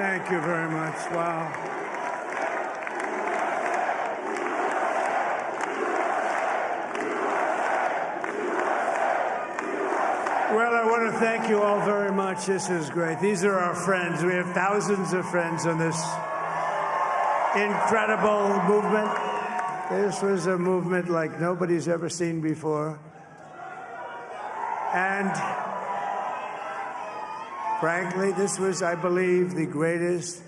Thank you very much. Wow. Well, I want to thank you all very much. This is great. These are our friends. We have thousands of friends on this incredible movement. This was a movement like nobody's ever seen before. And frankly, this was, I believe, the greatest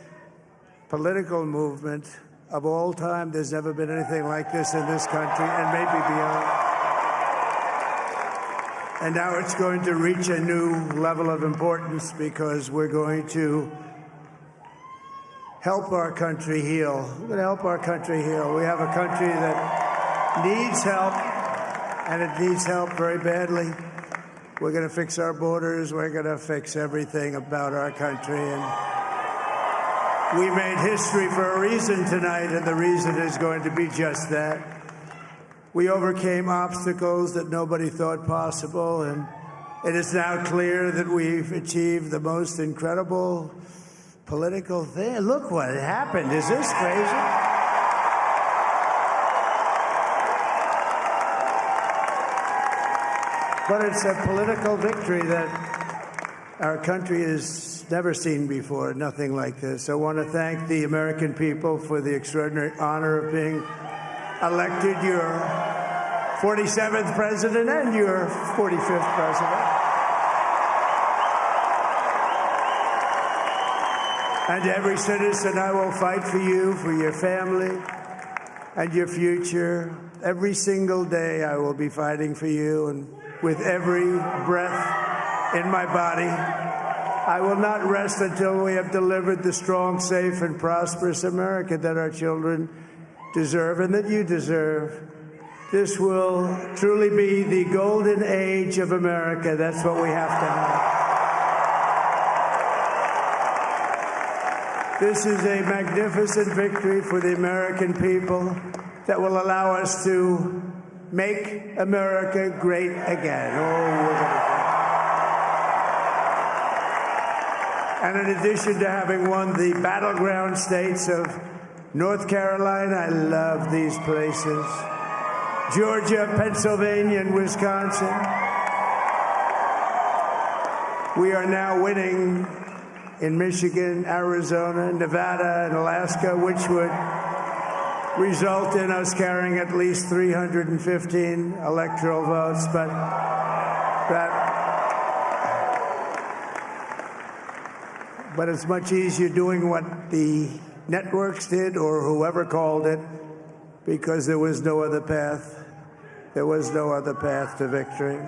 political movement of all time. There's never been anything like this in this country, and maybe beyond. And now it's going to reach a new level of importance because we're going to help our country heal. We're going to help our country heal. We have a country that needs help, and it needs help very badly. We're going to fix our borders. We're going to fix everything about our country. And we made history for a reason tonight, and the reason is going to be just that. We overcame obstacles that nobody thought possible, and it is now clear that we've achieved the most incredible political thing. Look what happened. Is this crazy? But it's a political victory that our country has never seen before, nothing like this. I want to thank the American people for the extraordinary honor of being elected your 47th president and your 45th president. And every citizen, I will fight for you, for your family, and your future. Every single day, I will be fighting for you, and with every breath in my body, I will not rest until we have delivered the strong, safe, and prosperous America that our children deserve and that you deserve. This will truly be the golden age of America. That's what we have to have. This is a magnificent victory for the American people that will allow us to make America great again. And in addition to having won the battleground states of North Carolina, I love these places, Georgia, Pennsylvania, and Wisconsin, we are now winning in Michigan, Arizona, Nevada, and Alaska, which would result in us carrying at least 315 electoral votes. But it's much easier doing what the networks did or whoever called it, because there was no other path. There was no other path to victory.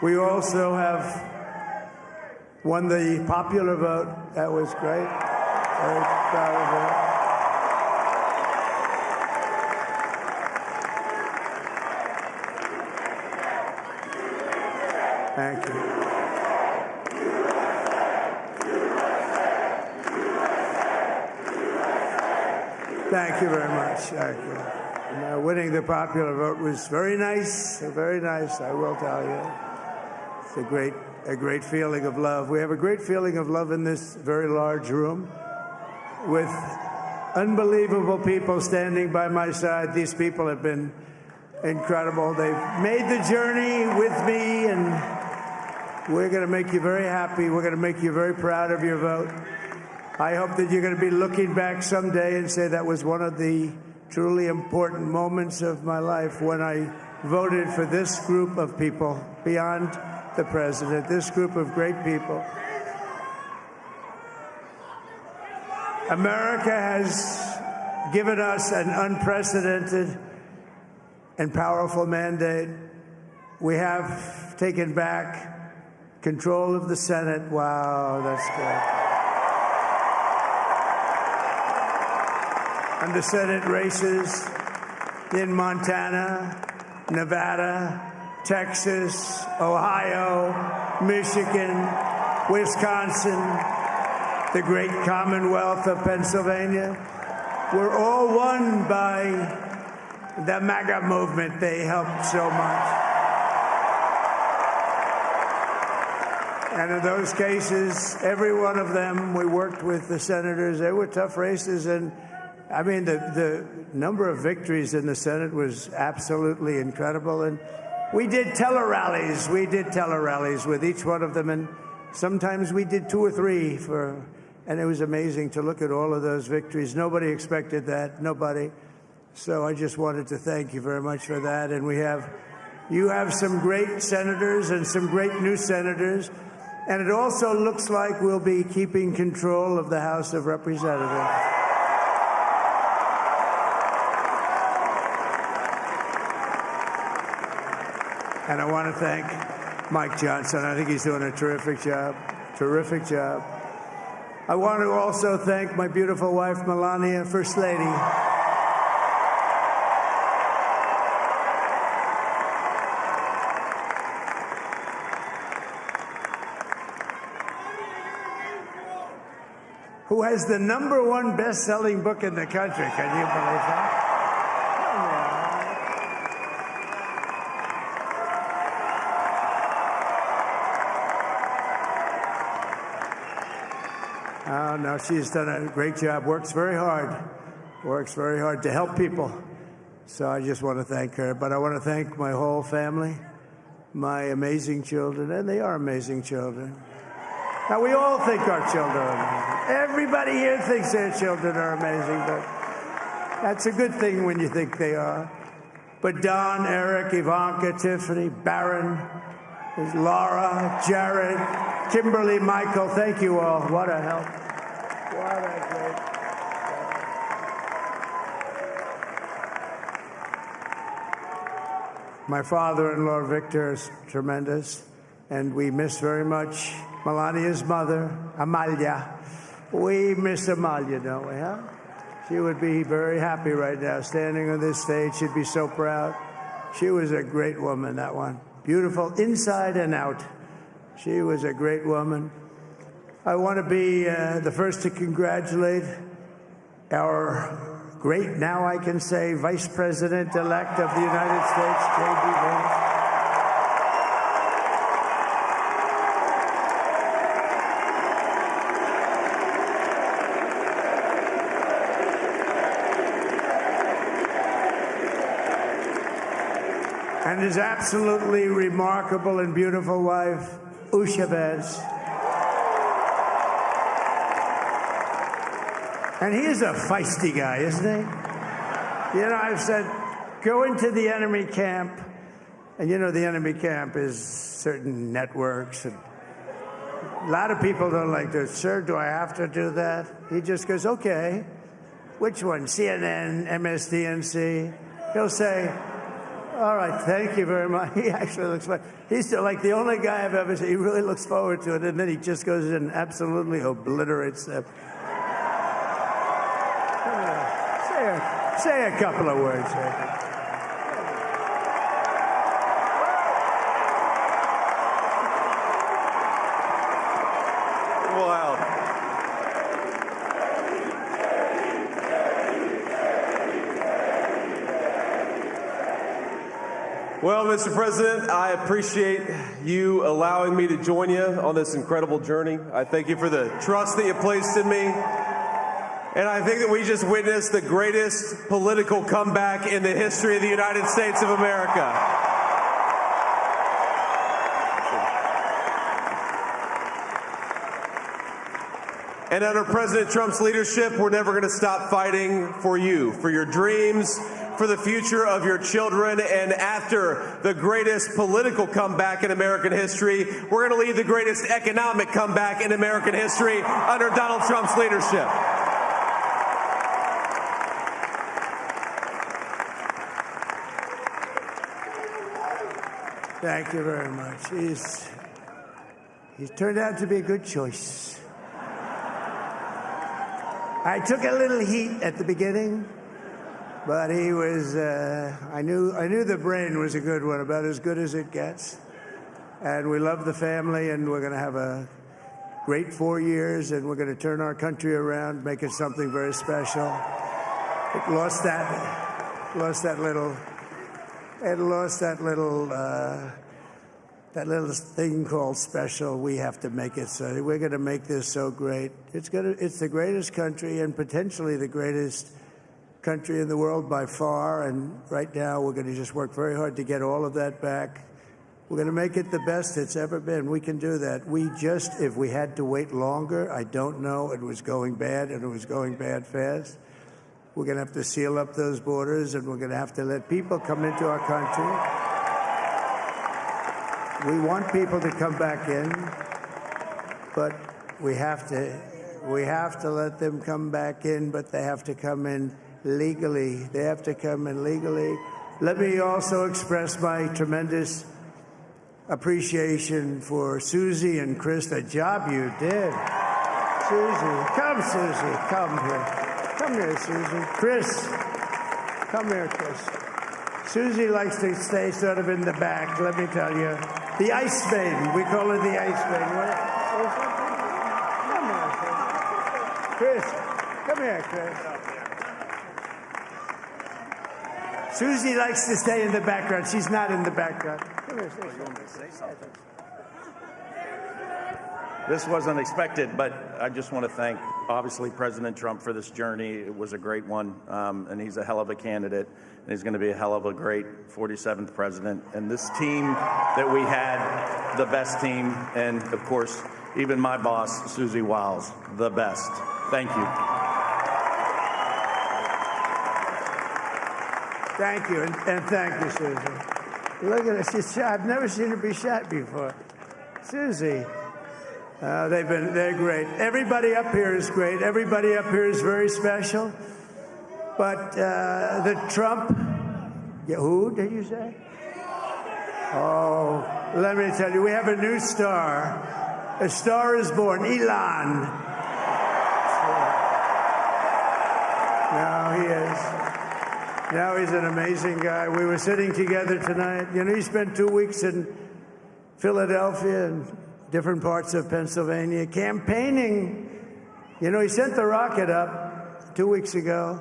We also have won the popular vote. That was great. Very proud of that. Thank you. Thank you very much. Thank you. And, winning the popular vote was very nice, I will tell you. It's a great feeling of love. We have a great feeling of love in this very large room with unbelievable people standing by my side. These people have been incredible. They've made the journey with me, and we're going to make you very happy. We're going to make you very proud of your vote. I hope that you're going to be looking back someday and say that was one of the truly important moments of my life when I voted for this group of people beyond the president, this group of great people. America has given us an unprecedented and powerful mandate. We have taken back control of the Senate. Wow, that's good. And the Senate races in Montana, Nevada, Texas, Ohio, Michigan, Wisconsin, the great Commonwealth of Pennsylvania, were all won by the MAGA movement. They helped so much. And in those cases, every one of them, we worked with the senators. They were tough races. And I mean, the number of victories in the Senate was absolutely incredible. And we did tele-rallies. We did tele-rallies with each one of them. And sometimes we did 2 or 3 and it was amazing to look at all of those victories. Nobody expected that, nobody. So I just wanted to thank you very much for that. And you have some great senators and some great new senators. And it also looks like we'll be keeping control of the House of Representatives. And I want to thank Mike Johnson. I think he's doing a terrific job. Terrific job. I want to also thank my beautiful wife, Melania, First Lady. Who has the #1 best-selling book in the country. Can you believe that? Oh, no, she's done a great job. Works very hard to help people. So I just want to thank her. But I want to thank my whole family, my amazing children, and they are amazing children. Now, we all think our children are amazing. Everybody here thinks their children are amazing, but that's a good thing when you think they are. But Don, Eric, Ivanka, Tiffany, Barron, Laura, Jared, Kimberly, Michael, thank you all. What a help. What a great. My father-in-law, Victor, is tremendous, and we miss very much Melania's mother, Amalia. We miss Amalia, don't we, huh? She would be very happy right now, standing on this stage. She'd be so proud. She was a great woman, that one. Beautiful inside and out. She was a great woman. I want to be the first to congratulate our great, now I can say, Vice President-elect of the United States, JD Vance. And his absolutely remarkable and beautiful wife, Usha Vance. And he is a feisty guy, isn't he? You know, I've said, go into the enemy camp. And you know, the enemy camp is certain networks. And a lot of people don't like this. Sir, do I have to do that? He just goes, okay. Which one? CNN, MSDNC? He'll say, all right, thank you very much. He actually looks like, he's like the only guy I've ever seen. He really looks forward to it, and then he just goes in and absolutely obliterates them. Say a couple of words. Wow. Well, Mr. President, I appreciate you allowing me to join you on this incredible journey. I thank you for the trust that you placed in me. And I think that we just witnessed the greatest political comeback in the history of the United States of America. And under President Trump's leadership, we're never going to stop fighting for you, for your dreams, for the future of your children. And after the greatest political comeback in American history, we're going to lead the greatest economic comeback in American history under Donald Trump's leadership. Thank you very much. He's turned out to be a good choice. I took a little heat at the beginning, but he was, I knew the brain was a good one, about as good as it gets. And we love the family, and we're going to have a great 4 years, and we're going to turn our country around, make it something very special. It lost that that little thing called special, we have to make it so. We're going to make this so great. It's the greatest country and potentially the greatest country in the world by far. And right now, we're going to just work very hard to get all of that back. We're going to make it the best it's ever been. We can do that. If we had to wait longer, I don't know. It was going bad, and it was going bad fast. We're going to have to seal up those borders, and we're going to have to let people come into our country. We want people to come back in, but we have to let them come back in, but they have to come in legally. They have to come in legally. Let me also express my tremendous appreciation for Susie and Chris, the job you did. Susie, come here. Come here, Susie. Chris, come here, Chris. Susie likes to stay sort of in the back, let me tell you. The Ice Maiden. We call her the Ice Maiden. Come here, Chris. Come here, Chris. Susie likes to stay in the background. She's not in the background. Come here, say something. This wasn't expected, but I just want to thank, obviously, President Trump for this journey. It was a great one, and he's a hell of a candidate, and he's going to be a hell of a great 47th president. And this team that we had, the best team, and, of course, even my boss, Susie Wiles, the best. Thank you. Thank you, and thank you, Susie. Look at her. She's shot. I've never seen her be shot before. Susie. They're great. Everybody up here is great. Everybody up here is very special. But the Trump, who did you say? Oh, let me tell you, we have a new star. A star is born, Elon. Now he is. Now he's an amazing guy. We were sitting together tonight. You know, he spent 2 weeks in Philadelphia and different parts of Pennsylvania, campaigning. You know, he sent the rocket up 2 weeks ago,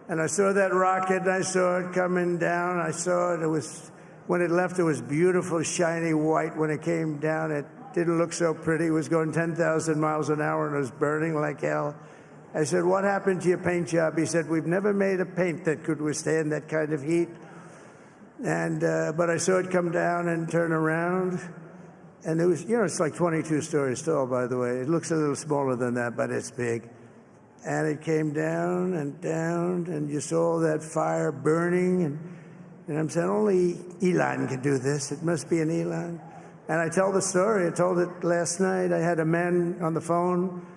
and I saw that rocket, and I saw it coming down. I saw it. When it left, it was beautiful, shiny white. When it came down, it didn't look so pretty. It was going 10,000 miles an hour, and it was burning like hell. I said, what happened to your paint job? He said, we've never made a paint that could withstand that kind of heat. And but I saw it come down and turn around. And it was, you know, it's like 22 stories tall, by the way. It looks a little smaller than that, but it's big. And it came down, and you saw that fire burning. And I'm saying, only Elon can do this. It must be an Elon. And I tell the story. I told it last night. I had a man on the phone.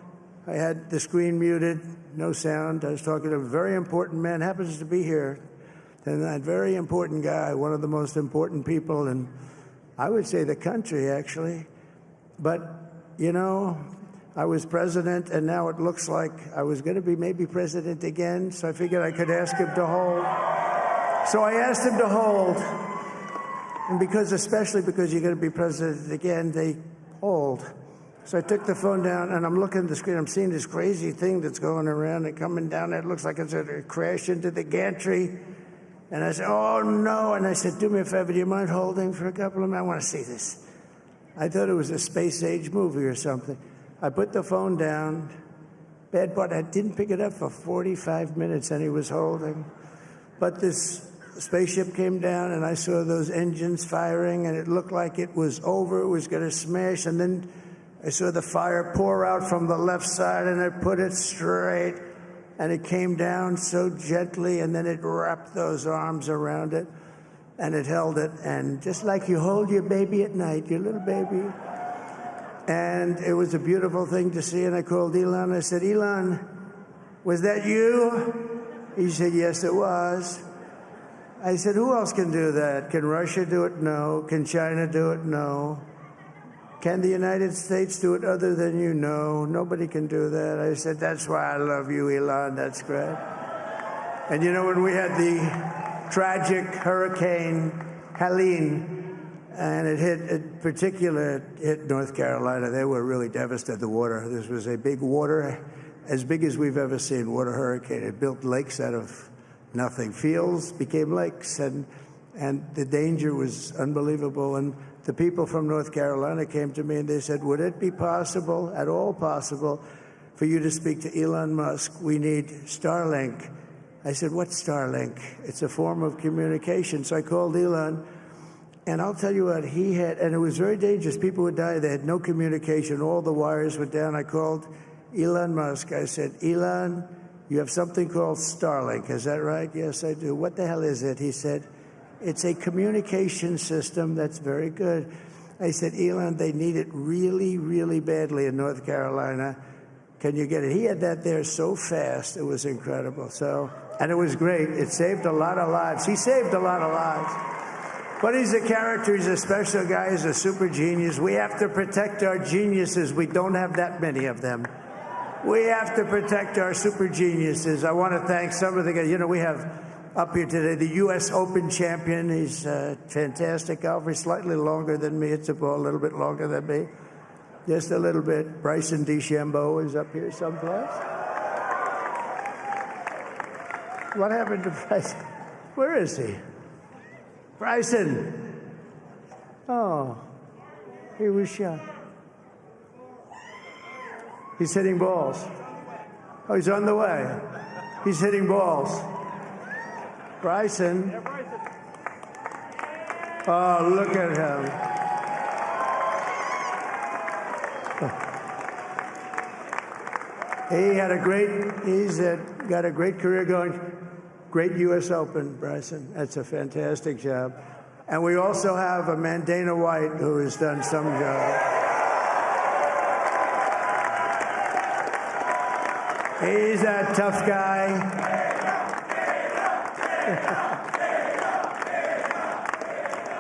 I had the screen muted, no sound. I was talking to a very important man, happens to be here. And that very important guy, one of the most important people in, I would say, the country, actually. But, you know, I was president, and now it looks like I was going to be maybe president again, so I figured I could ask him to hold. So I asked him to hold. And especially because you're going to be president again, they hold. So I took the phone down, and I'm looking at the screen. I'm seeing this crazy thing that's going around and coming down. It looks like it's going to crash into the gantry. And I said, oh, no. And I said, do me a favor, do you mind holding for a couple of minutes? I want to see this. I thought it was a space-age movie or something. I put the phone down. Bad part, I didn't pick it up for 45 minutes, and he was holding. But this spaceship came down, and I saw those engines firing, and it looked like it was over. It was going to smash. And then I saw the fire pour out from the left side, and I put it straight. And it came down so gently, and then it wrapped those arms around it, and it held it. And just like you hold your baby at night, your little baby. And it was a beautiful thing to see. And I called Elon. I said, Elon, was that you? He said, yes, it was. I said, who else can do that? Can Russia do it? No. Can China do it? No. Can the United States do it other than you? No, nobody can do that. I said, that's why I love you, Elon. That's great. And you know, when we had the tragic Hurricane Helene, and it hit North Carolina, they were really devastated, the water. This was a big water, as big as we've ever seen, water hurricane. It built lakes out of nothing. Fields became lakes, and the danger was unbelievable. And the people from North Carolina came to me and they said, would it be possible, at all possible, for you to speak to Elon Musk? We need Starlink. I said, what's Starlink? It's a form of communication. So I called Elon, and I'll tell you what, he had, and it was very dangerous. People would die. They had no communication. All the wires were down. I called Elon Musk. I said, Elon, you have something called Starlink. Is that right? Yes, I do. What the hell is it? He said, it's a communication system that's very good. I said, Elon, they need it really, really badly in North Carolina. Can you get it? He had that there so fast. It was incredible. So, and it was great. It saved a lot of lives. He saved a lot of lives. But he's a character. He's a special guy. He's a super genius. We have to protect our geniuses. We don't have that many of them. We have to protect our super geniuses. I want to thank some of the guys. You know, we have up here today the U.S. Open champion. He's a fantastic golfer. He's slightly longer than me. It's a little bit longer than me. Just a little bit. Bryson DeChambeau is up here someplace. What happened to Bryson? Where is he? Bryson. Oh, he was shot. He's hitting balls. Oh, he's on the way. He's hitting balls. Bryson. Oh, look at him. He's got a great career going. Great U.S. Open, Bryson. That's a fantastic job. And we also have a man, Dana White, who has done some job. He's a tough guy.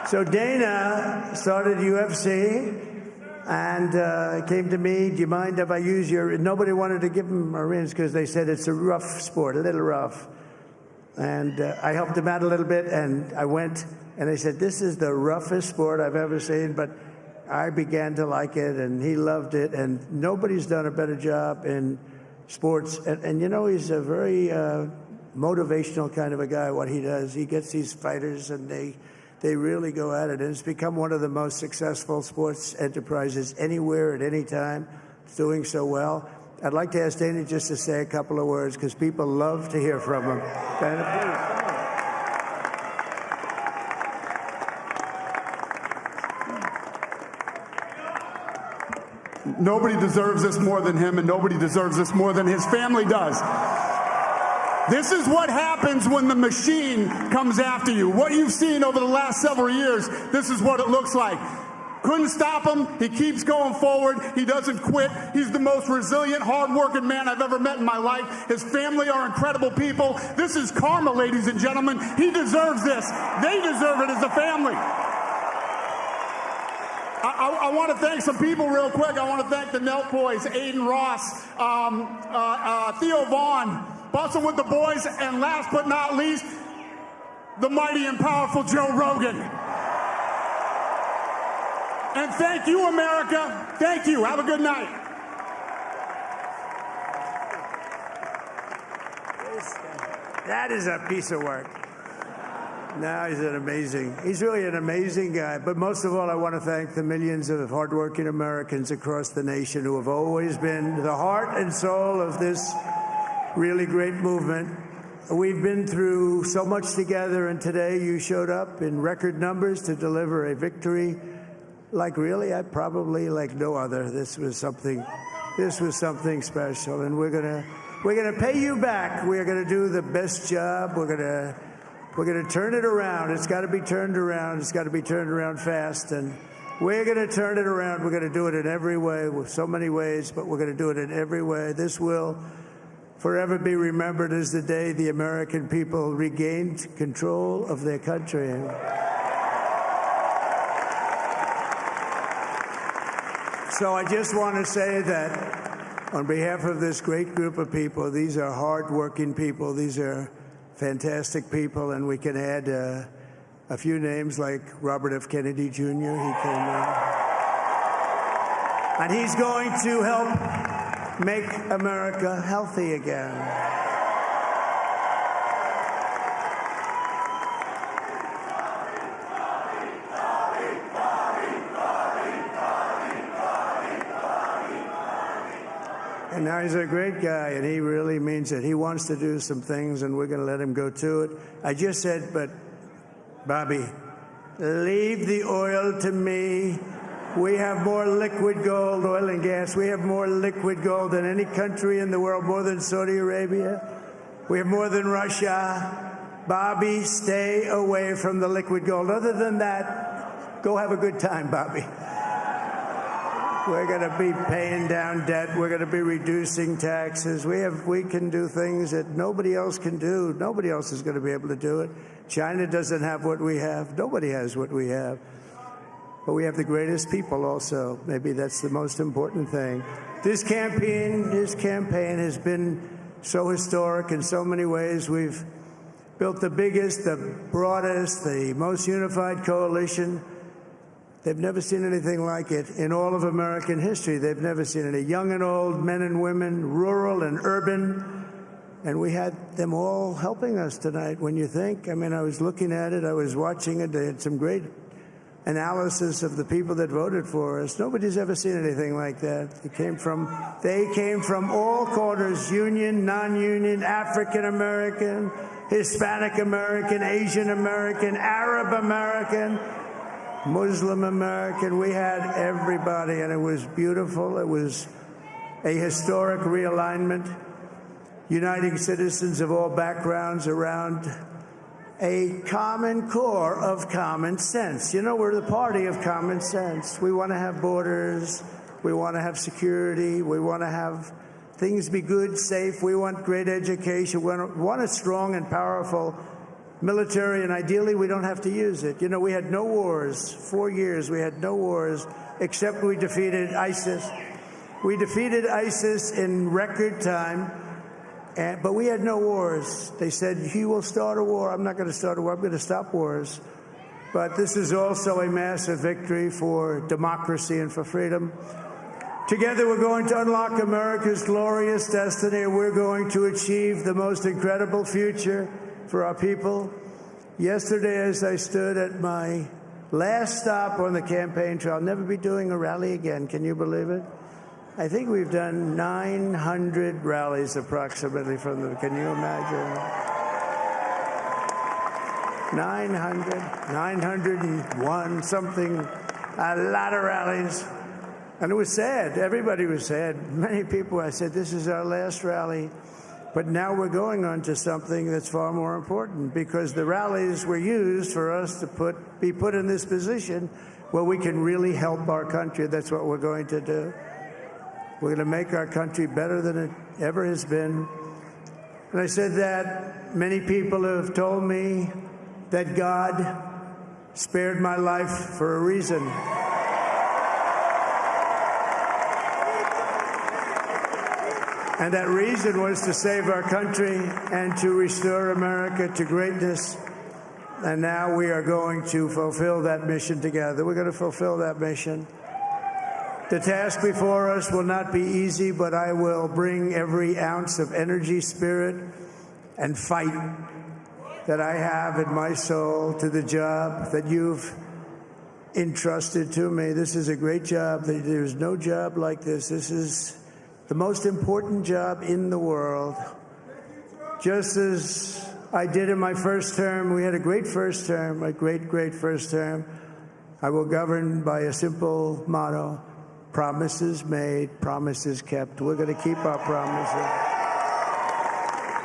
So Dana started UFC. And came to me, do you mind if I use your... Nobody wanted to give him Marines because they said it's a rough sport, a little rough. And I helped him out a little bit, and I went, and they said, this is the roughest sport I've ever seen, but I began to like it, and he loved it, and nobody's done a better job in sports. And you know, he's a very motivational kind of a guy, what he does. He gets these fighters, and they really go at it. And it's become one of the most successful sports enterprises anywhere at any time. It's doing so well. I'd like to ask Dana just to say a couple of words because people love to hear from him. Dana, please. Nobody deserves this more than him, and nobody deserves this more than his family does. This is what happens when the machine comes after you. What you've seen over the last several years, this is what it looks like. Couldn't stop him. He keeps going forward. He doesn't quit. He's the most resilient, hard-working man I've ever met in my life. His family are incredible people. This is karma, ladies and gentlemen. He deserves this. They deserve it as a family. I want to thank some people real quick. I want to thank the Nelk boys, Aiden Ross, Theo Vaughn, Bustin' with the boys, and last but not least, the mighty and powerful Joe Rogan. And thank you, America. Thank you. Have a good night. That is a piece of work. No, he's really an amazing guy. But most of all, I want to thank the millions of hardworking Americans across the nation who have always been the heart and soul of this really great movement. We've been through so much together, and today you showed up in record numbers to deliver a victory like like no other. This was something special, and we're gonna pay you back. We're gonna do the best job. We're gonna turn it around. It's got to be turned around. It's got to be turned around fast, and we're gonna turn it around. We're gonna do it in every way, with so many ways, but we're gonna do it in every way. This will forever be remembered as the day the American people regained control of their country. So I just want to say that on behalf of this great group of people, these are hard-working people. These are fantastic people, and we can add a few names like Robert F. Kennedy Jr. He came in. And he's going to help make America healthy again. And now he's a great guy, and he really means it. He wants to do some things, and we're going to let him go to it. I just said, but, Bobby, leave the oil to me. We have more liquid gold, oil and gas. We have more liquid gold than any country in the world, more than Saudi Arabia. We have more than Russia. Bobby, stay away from the liquid gold. Other than that, go have a good time, Bobby. We're going to be paying down debt. We're going to be reducing taxes. We can do things that nobody else can do. Nobody else is going to be able to do it. China doesn't have what we have. Nobody has what we have. But we have the greatest people also. Maybe that's the most important thing. This campaign has been so historic in so many ways. We've built the biggest, the broadest, the most unified coalition. They've never seen anything like it in all of American history. They've never seen it. Young and old, men and women, rural and urban. And we had them all helping us tonight. When you think, I mean, I was looking at it, I was watching it. They had some great analysis of the people that voted for us. Nobody's ever seen anything like that. They came from all quarters, union, non-union, African American, Hispanic American, Asian American, Arab American, Muslim American. We had everybody, and it was beautiful. It was a historic realignment, uniting citizens of all backgrounds around a common core of common sense. You know, we're the party of common sense. We want to have borders. We want to have security. We want to have things be good, safe. We want great education. We want a strong and powerful military, and ideally we don't have to use it. You know, we had no wars. 4 years we had no wars, except we defeated ISIS. We defeated ISIS in record time. But we had no wars. They said, he will start a war. I'm not going to start a war. I'm going to stop wars. But this is also a massive victory for democracy and for freedom. Together, we're going to unlock America's glorious destiny, and we're going to achieve the most incredible future for our people. Yesterday, as I stood at my last stop on the campaign trail, I'll never be doing a rally again. Can you believe it? I think we've done 900 rallies approximately from them. Can you imagine? 901, something, a lot of rallies. And it was sad. Everybody was sad. Many people, I said, this is our last rally. But now we're going on to something that's far more important, because the rallies were used for us to be put in this position where we can really help our country. That's what we're going to do. We're going to make our country better than it ever has been. And I said that many people have told me that God spared my life for a reason. And that reason was to save our country and to restore America to greatness. And now we are going to fulfill that mission together. We're going to fulfill that mission. The task before us will not be easy, but I will bring every ounce of energy, spirit, and fight that I have in my soul to the job that you've entrusted to me. This is a great job. There's no job like this. This is the most important job in the world. Just as I did in my first term, we had a great first term, a great, great first term. I will govern by a simple motto: promises made, promises kept. We're going to keep our promises.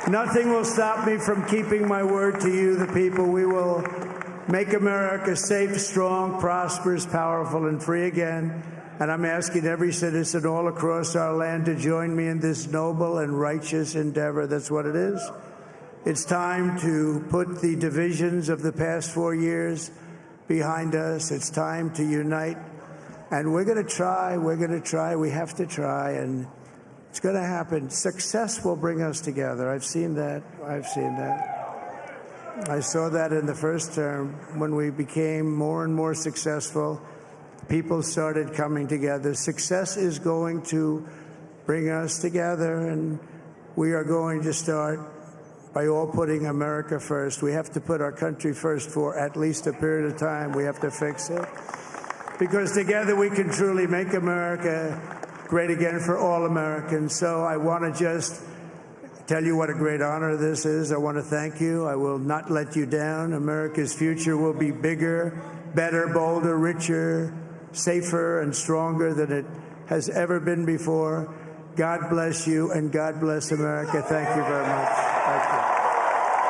Nothing will stop me from keeping my word to you, the people. We will make America safe, strong, prosperous, powerful, and free again. And I'm asking every citizen all across our land to join me in this noble and righteous endeavor. That's what it is. It's time to put the divisions of the past 4 years behind us. It's time to unite. And we're going to try, we have to try, and it's going to happen. Success will bring us together. I've seen that. I saw that in the first term. When we became more and more successful, people started coming together. Success is going to bring us together, and we are going to start by all putting America first. We have to put our country first for at least a period of time. We have to fix it. Because together we can truly make America great again for all Americans. So I want to just tell you what a great honor this is. I want to thank you. I will not let you down. America's future will be bigger, better, bolder, richer, safer, and stronger than it has ever been before. God bless you, and God bless America. Thank you very much. Thank you.